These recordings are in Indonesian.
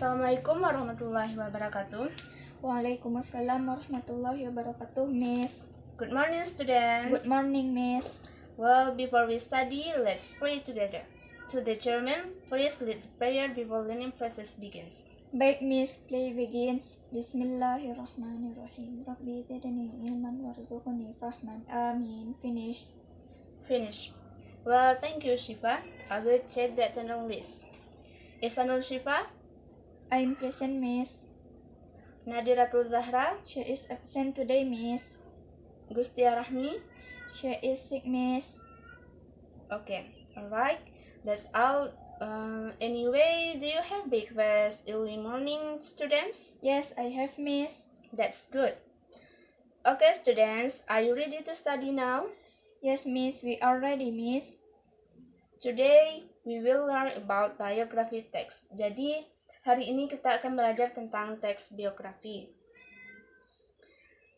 Assalamualaikum warahmatullahi wabarakatuh. Waalaikumsalam warahmatullahi wabarakatuh, Miss. Good morning, students. Good morning, Miss. Well, before we study, let's pray together. To the chairman, please lead the prayer before learning process begins. Baik, Miss, play begins. Bismillahirrahmanirrahim. Rabbi zidni ilman warzuqni fahman. Amin. Finish. Well, thank you, Shifa. I will check the attendance list. Ihsanul Shifa, I'm present, Miss. Nadiratul Zahra, She is absent today, Miss. Gustia Rahmi. She is sick, Miss. Okay, alright. That's all. Anyway, do you have breakfast early morning, students? Yes, I have, Miss. That's good. Okay, students, are you ready to study now? Yes, Miss, we are ready, Miss. Today, we will learn about biography text. Jadi, hari ini kita akan belajar tentang teks biografi.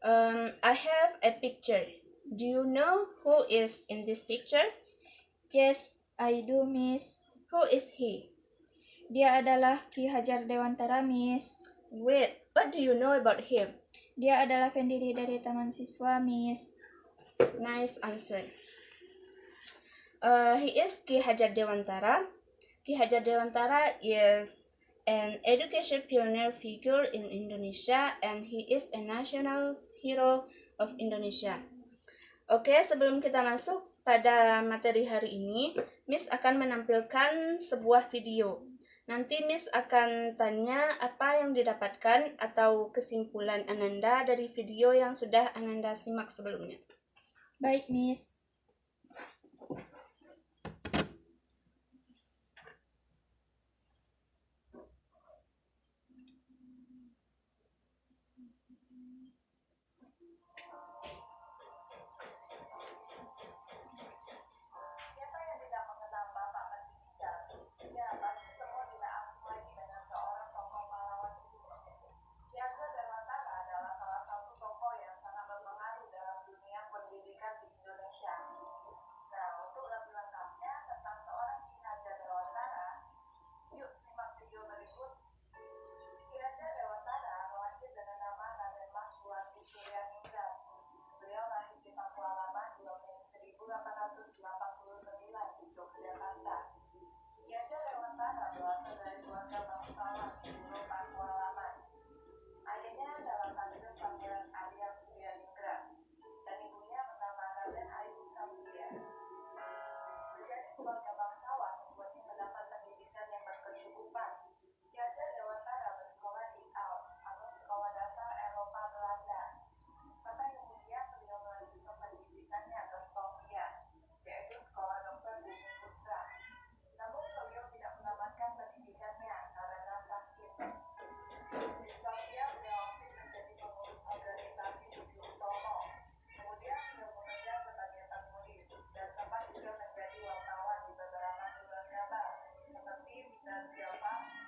I have a picture. Do you know who is in this picture? Yes, I do, Miss. Who is he? Dia adalah Ki Hajar Dewantara, Miss. Great. What do you know about him? Dia adalah pendiri dari Taman Siswa, Miss. Nice answer. He is Ki Hajar Dewantara. Ki Hajar Dewantara is an education pioneer figure in Indonesia and he is a national hero of Indonesia. Oke, sebelum kita masuk pada materi hari ini, Miss akan menampilkan sebuah video. Nanti Miss akan tanya apa yang didapatkan atau kesimpulan Ananda dari video yang sudah Ananda simak sebelumnya. Baik, Miss. Nah, untuk lebih lengkapnya tentang seorang Ki Hajar Dewantara, yuk simak video berikut. Ki Hajar Dewantara lahir dengan nama Raden Mas Suwardi Suryaningrat. Beliau lahir di Pakualaman 2 Mei 1889 di Yogyakarta. Ki Hajar Dewantara berasal dari keluarga bangsawan di Pulau Pakualaman. Ayahnya adalah Kanjeng Pangeran Arya Suryaningrat dan ibunya bernama Raden Ayu Satria. Menjadi keluarga bangsawan membuatnya mendapat pendidikan yang berkecukupan. Ki Hajar Dewantara bersekolah di ALF atau Sekolah Dasar Eropa Belanda. Sampai kemudian beliau melanjutkan pendidikannya ke Stovia, yaitu Sekolah Dokter Bumi Putra. Namun beliau tidak menamatkan pendidikannya karena sakit. Di Stovia beliau aktif menjadi pengurus organisasi Budi Utomo. Kemudian beliau bekerja sebagai penulis dan sempat juga menjadi wartawan di beberapa sumber kabar seperti Bintang Java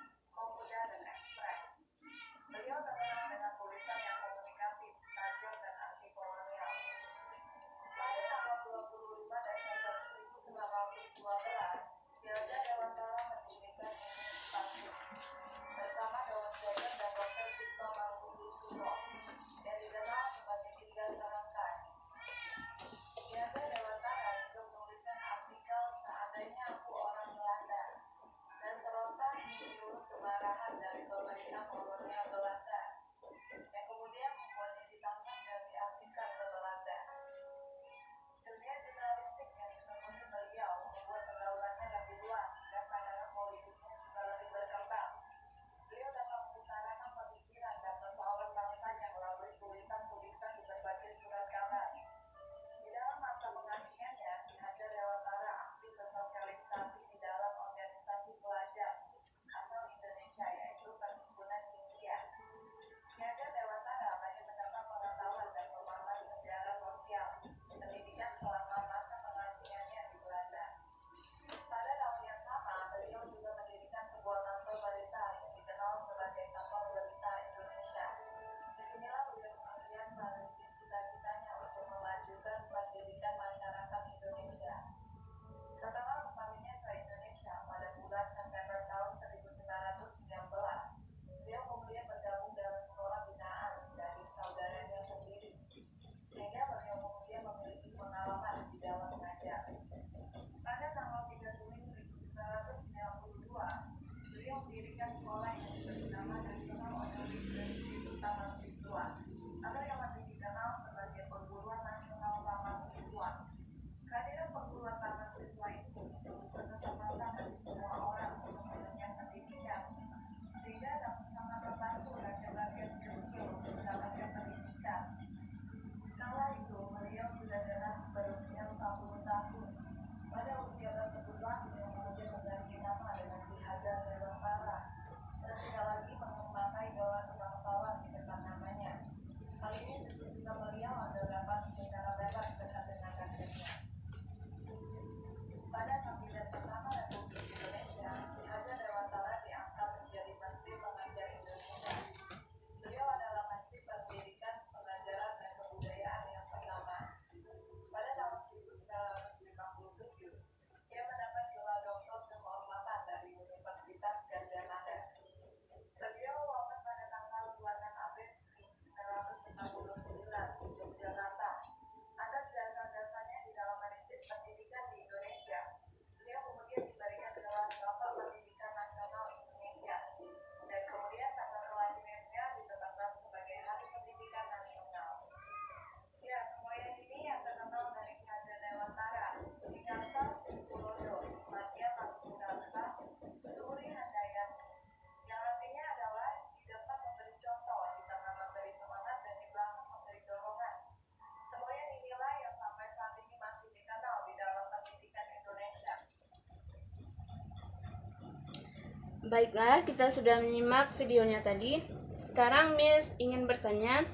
Baiklah, kita sudah menyimak videonya tadi. Sekarang Miss ingin bertanya,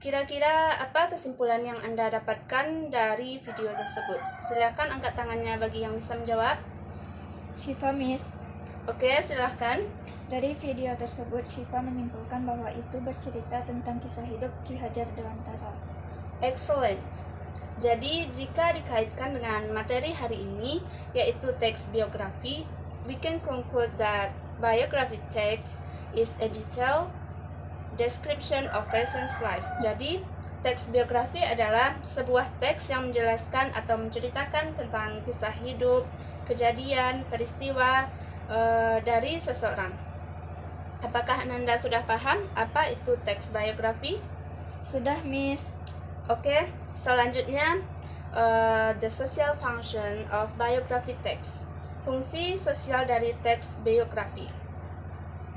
kira-kira apa kesimpulan yang Anda dapatkan dari video tersebut? Silakan angkat tangannya bagi yang bisa menjawab. Syifa, Miss. Oke, silahkan. Dari video tersebut, Syifa menyimpulkan bahwa itu bercerita tentang kisah hidup Ki Hajar Dewantara. Excellent. Jadi, jika dikaitkan dengan materi hari ini, yaitu teks biografi, we can conclude that biography text is a detailed description of person's life. Jadi, teks biografi adalah sebuah teks yang menjelaskan atau menceritakan tentang kisah hidup, kejadian, peristiwa dari seseorang. Apakah Anda sudah paham apa itu teks biografi? Sudah, Miss. Oke, selanjutnya the social function of biography text. Fungsi sosial dari teks biografi.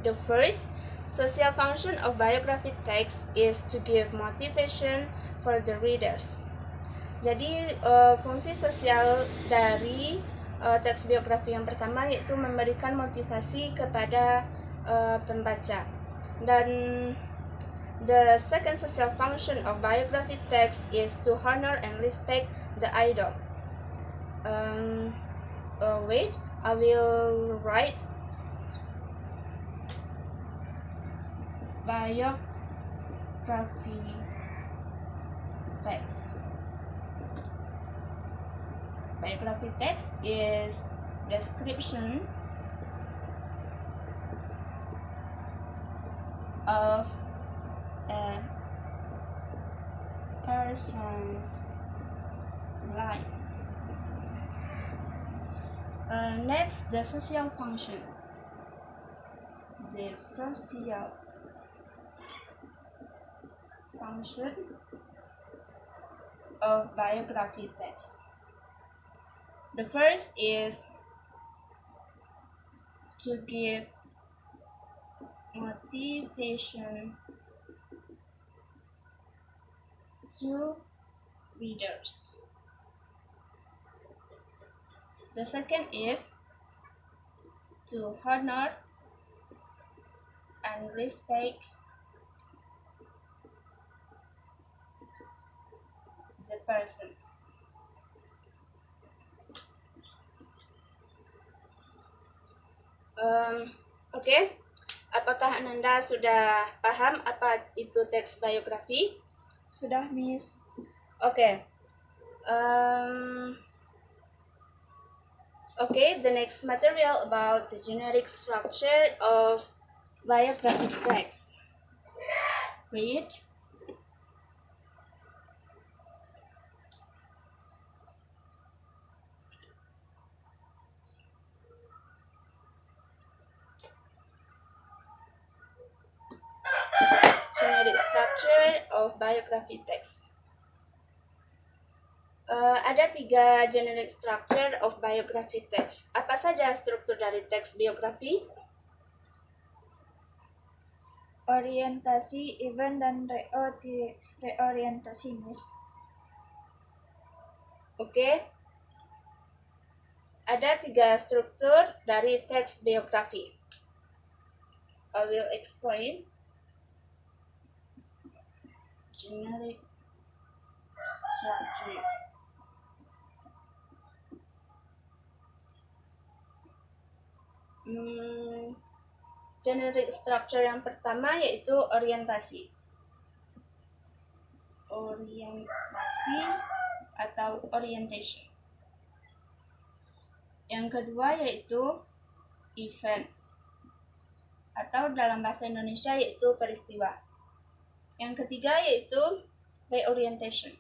The first social function of biography text is to give motivation for the readers. Jadi fungsi sosial dari teks biografi yang pertama yaitu memberikan motivasi kepada pembaca. Dan the second social function of biography text is to honor and respect the idol. Wait, I will write biography text. Biography text is description of a person's life. Next, the social function. The social function of biography text. The first is to give motivation to readers. The second is to honor and respect the person. Oke. Apakah Ananda sudah paham apa itu teks biografi? Sudah, Miss. Oke. The next material about the generic structure of biography text. Read. Generic structure of biography text. Ada 3 generic structure of biography text. Apa saja struktur dari teks biografi? Orientasi, event, dan reorientasi, Miss. Oke. Ada 3 struktur dari teks biografi. I will explain. Generic structure. Generic structure yang pertama yaitu orientasi. Orientasi atau orientation. Yang kedua yaitu events atau dalam bahasa Indonesia yaitu peristiwa. Yang ketiga yaitu reorientation.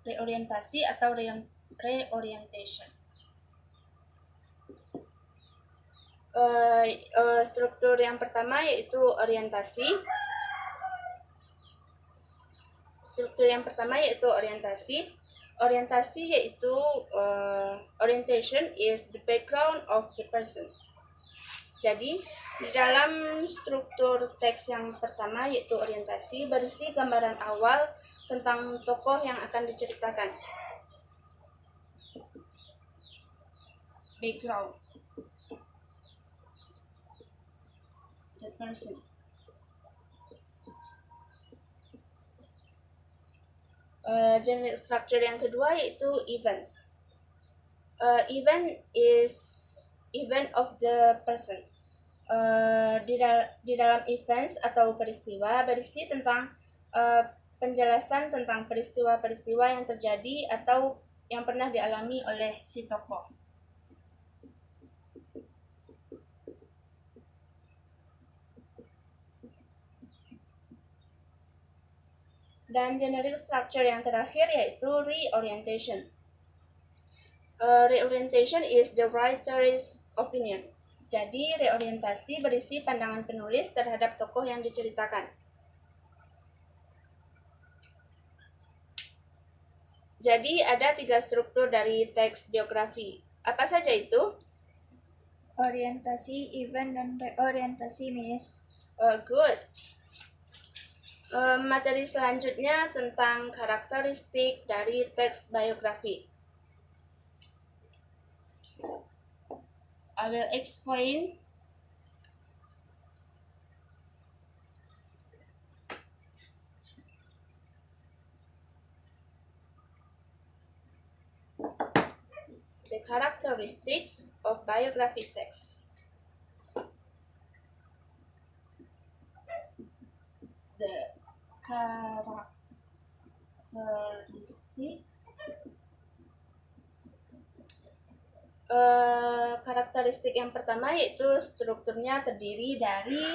Reorientasi atau reorientation. Struktur yang pertama yaitu orientasi. Orientasi yaitu orientation is the background of the person. Jadi di dalam struktur teks yang pertama yaitu orientasi berisi gambaran awal tentang tokoh yang akan diceritakan. background. The person. Generic structure yang kedua yaitu events. Event is event of the person. Di dalam events atau peristiwa berisi tentang penjelasan tentang peristiwa-peristiwa yang terjadi atau yang pernah dialami oleh si tokoh. Dan generic structure yang terakhir yaitu reorientation. Reorientation is the writer's opinion. Jadi reorientasi berisi pandangan penulis terhadap tokoh yang diceritakan. Jadi ada 3 struktur dari teks biografi. Apa saja itu? Orientasi, event, dan reorientasi, Miss. Good. Materi selanjutnya tentang karakteristik dari teks biografi. I will explain the characteristics of biography text. The karakteristik yang pertama yaitu strukturnya terdiri dari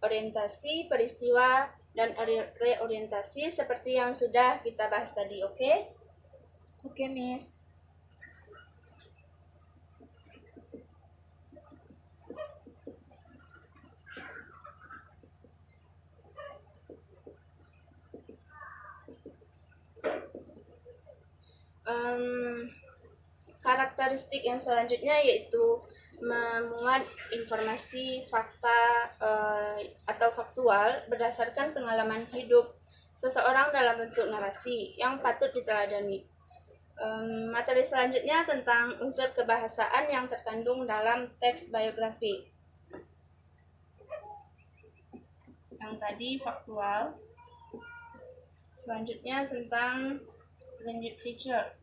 orientasi, peristiwa, dan reorientasi seperti yang sudah kita bahas tadi, oke? Oke, Miss. Karakteristik yang selanjutnya yaitu memuat informasi fakta atau faktual berdasarkan pengalaman hidup seseorang dalam bentuk narasi yang patut diteladani. Materi selanjutnya tentang unsur kebahasaan yang terkandung dalam teks biografi. Yang tadi faktual. Selanjutnya tentang language feature.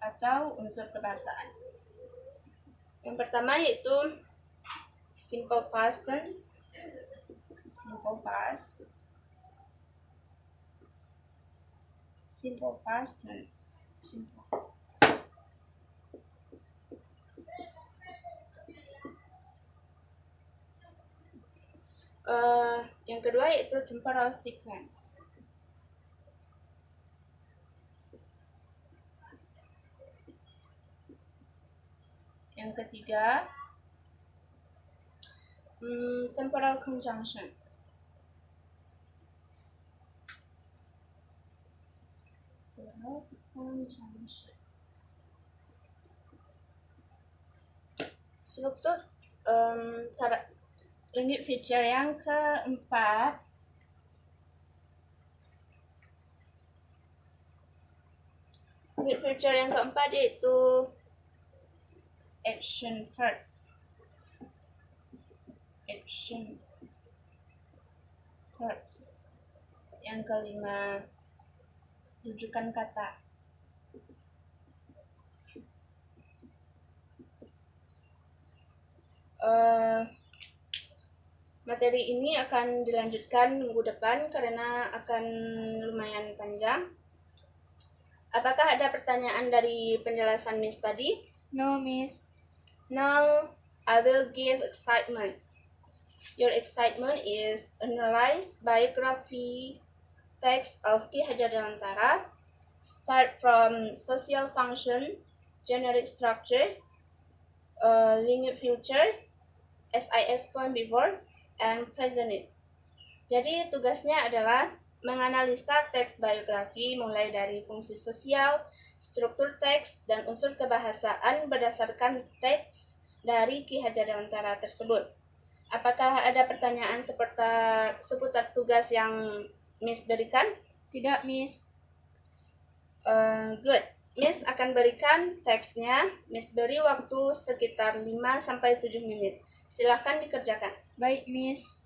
Atau unsur kebahasaan. Yang pertama yaitu simple past tense, simple past tense, simple. Yang kedua yaitu temporal sequence. Yang ketiga, temporal conjunction. Struktur language feature yang keempat yaitu action first. Yang kelima, rujukan kata. Materi ini akan dilanjutkan minggu depan karena akan lumayan panjang. Apakah ada pertanyaan dari penjelasan Miss tadi? No, Miss. Now, I will give excitement. Your excitement is analyze biography text of Ki Hajar Dewantara. Start from social function, generic structure, linear future, as I explained before, and present it. Jadi tugasnya adalah menganalisa teks biografi mulai dari fungsi sosial, struktur teks, dan unsur kebahasaan berdasarkan teks dari Ki Hajar Dewantara tersebut. Apakah ada pertanyaan seputar tugas yang Miss berikan? Tidak, Miss. Good. Miss akan berikan teksnya. Miss beri waktu sekitar 5-7 menit. Silahkan dikerjakan. Baik, Miss.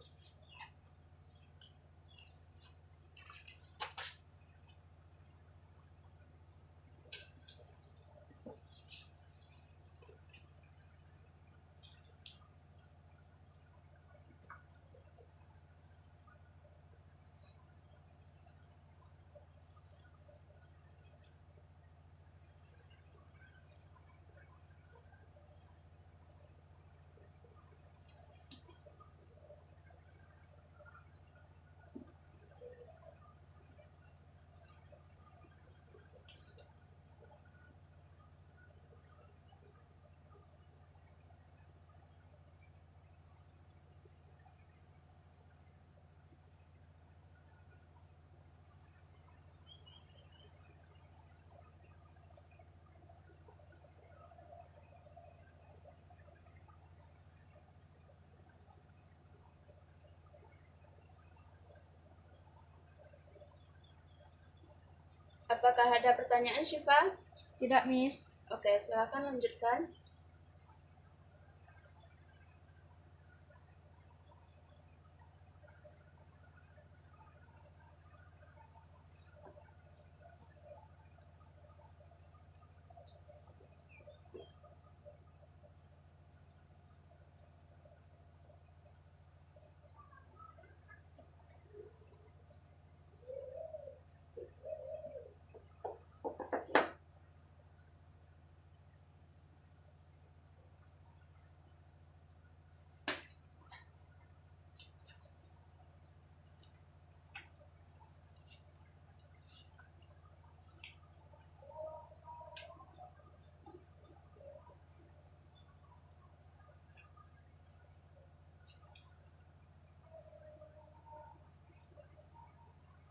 Apakah ada pertanyaan, Syifa? Tidak, Miss. Oke, silakan lanjutkan.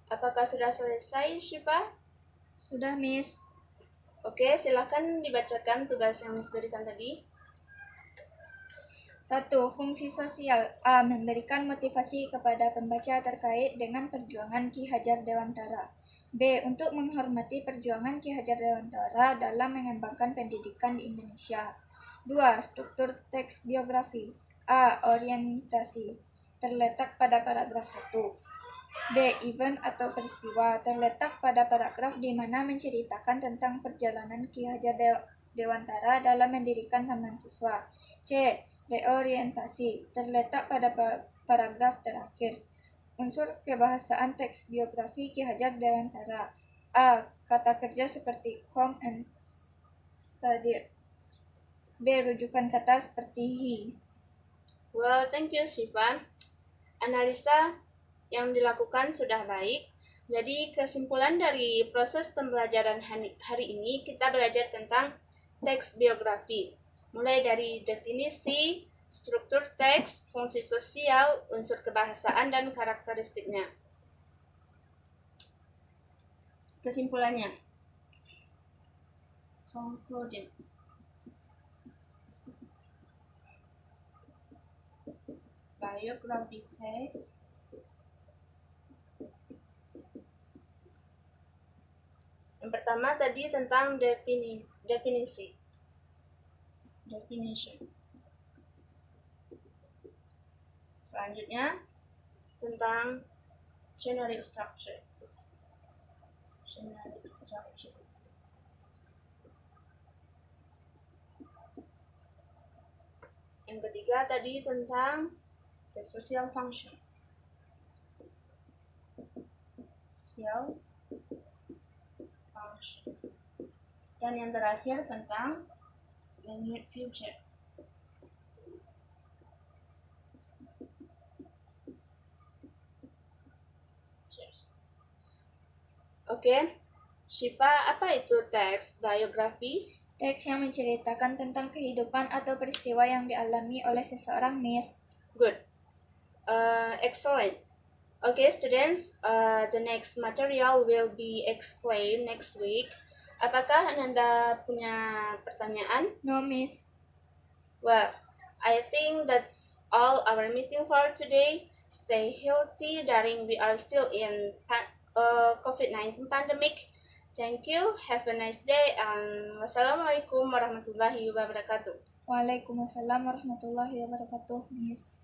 Apakah sudah selesai, Syifa? Sudah, Miss. Oke, silakan dibacakan tugas yang Miss berikan tadi. 1. Fungsi sosial. A. Memberikan motivasi kepada pembaca terkait dengan perjuangan Ki Hajar Dewantara. B. Untuk menghormati perjuangan Ki Hajar Dewantara dalam mengembangkan pendidikan di Indonesia. 2. Struktur teks biografi. A. Orientasi. Terletak pada paragraf 1. B. Event atau peristiwa. Terletak pada paragraf di mana menceritakan tentang perjalanan Ki Hajar Dewantara dalam mendirikan Taman Siswa. C. Reorientasi. Terletak pada paragraf terakhir. Unsur kebahasaan teks biografi Ki Hajar Dewantara. A. Kata kerja seperti come and study. B. Rujukan kata seperti he. Well, thank you, Syifa. Analisa yang dilakukan sudah baik. Jadi kesimpulan dari proses pembelajaran hari ini, kita belajar tentang teks biografi. Mulai dari definisi, struktur teks, fungsi sosial, unsur kebahasaan, dan karakteristiknya. Kesimpulannya. Concluding. Biography text. Yang pertama tadi tentang definisi. Definition. Selanjutnya tentang generic structure. Generic structure. Yang ketiga tadi tentang the social function. Social function. Dan yang terakhir tentang immediate future. Oke, Syifa, apa itu teks biografi? Teks yang menceritakan tentang kehidupan atau peristiwa yang dialami oleh seseorang, Miss. Good. Excellent. Okay, students, the next material will be explained next week. Apakah Ananda punya pertanyaan? No, Miss. Well, I think that's all our meeting for today. Stay healthy during we are still in COVID-19 pandemic. Thank you. Have a nice day and wassalamualaikum warahmatullahi wabarakatuh. Waalaikumsalam warahmatullahi wabarakatuh, Miss.